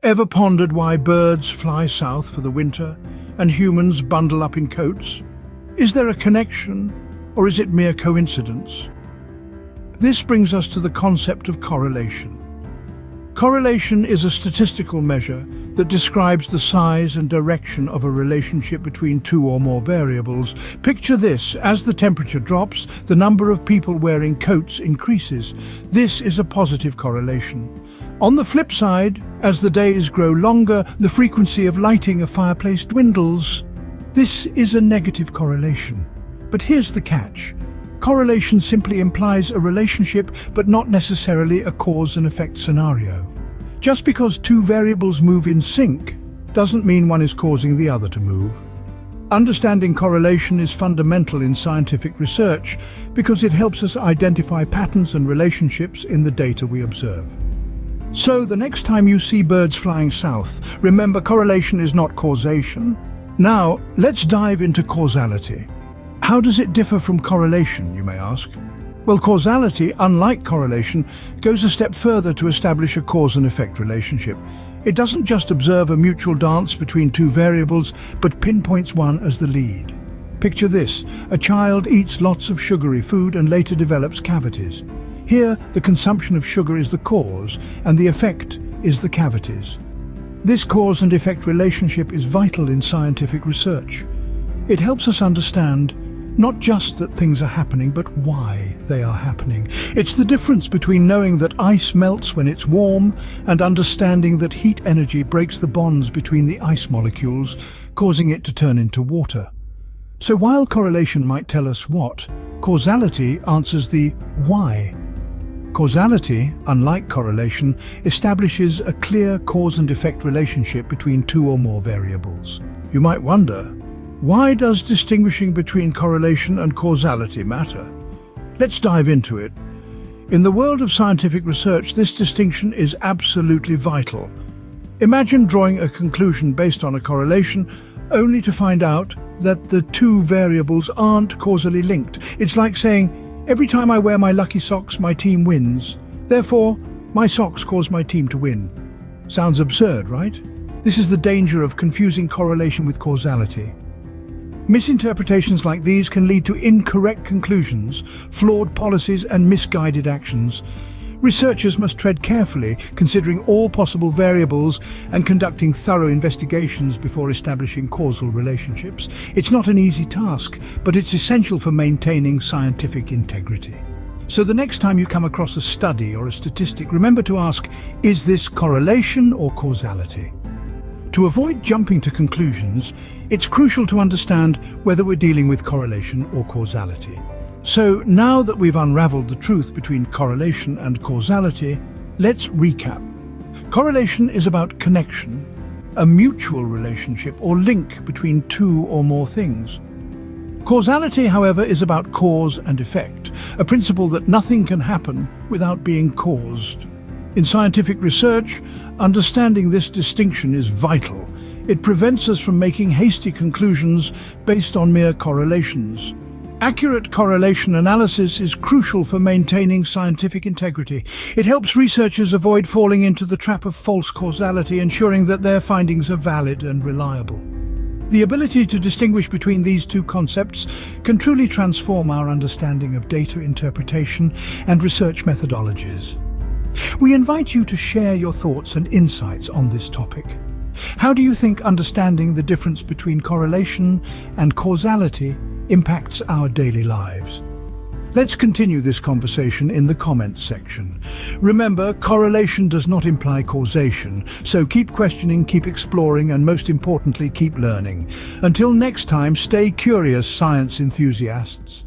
Ever pondered why birds fly south for the winter and humans bundle up in coats? Is there a connection, or is it mere coincidence? This brings us to the concept of correlation. Correlation is a statistical measure that describes the size and direction of a relationship between two or more variables. Picture this: as the temperature drops, the number of people wearing coats increases. This is a positive correlation. On the flip side, as the days grow longer, the frequency of lighting a fireplace dwindles. This is a negative correlation. But here's the catch. Correlation simply implies a relationship, but not necessarily a cause and effect scenario. Just because two variables move in sync doesn't mean one is causing the other to move. Understanding correlation is fundamental in scientific research because it helps us identify patterns and relationships in the data we observe. So the next time you see birds flying south, remember, correlation is not causation. Now, let's dive into causality. How does it differ from correlation, you may ask? Well, causality, unlike correlation, goes a step further to establish a cause and effect relationship. It doesn't just observe a mutual dance between two variables, but pinpoints one as the lead. Picture this: a child eats lots of sugary food and later develops cavities. Here, the consumption of sugar is the cause, and the effect is the cavities. This cause and effect relationship is vital in scientific research. It helps us understand not just that things are happening, but why they are happening. It's the difference between knowing that ice melts when it's warm and understanding that heat energy breaks the bonds between the ice molecules, causing it to turn into water. So while correlation might tell us what, causality answers the why. Causality, unlike correlation, establishes a clear cause and effect relationship between two or more variables. You might wonder, why does distinguishing between correlation and causality matter? Let's dive into it. In the world of scientific research, this distinction is absolutely vital. Imagine drawing a conclusion based on a correlation, only to find out that the two variables aren't causally linked. It's like saying, every time I wear my lucky socks, my team wins. Therefore, my socks cause my team to win. Sounds absurd, right? This is the danger of confusing correlation with causality. Misinterpretations like these can lead to incorrect conclusions, flawed policies, and misguided actions. Researchers must tread carefully, considering all possible variables and conducting thorough investigations before establishing causal relationships. It's not an easy task, but it's essential for maintaining scientific integrity. So the next time you come across a study or a statistic, remember to ask, is this correlation or causality? To avoid jumping to conclusions, it's crucial to understand whether we're dealing with correlation or causality. So now that we've unraveled the truth between correlation and causality, let's recap. Correlation is about connection, a mutual relationship or link between two or more things. Causality, however, is about cause and effect, a principle that nothing can happen without being caused. In scientific research, understanding this distinction is vital. It prevents us from making hasty conclusions based on mere correlations. Accurate correlation analysis is crucial for maintaining scientific integrity. It helps researchers avoid falling into the trap of false causality, ensuring that their findings are valid and reliable. The ability to distinguish between these two concepts can truly transform our understanding of data interpretation and research methodologies. We invite you to share your thoughts and insights on this topic. How do you think understanding the difference between correlation and causality impacts our daily lives? Let's continue this conversation in the comments section. Remember, correlation does not imply causation, so keep questioning, keep exploring, and most importantly, keep learning. Until next time, stay curious, science enthusiasts.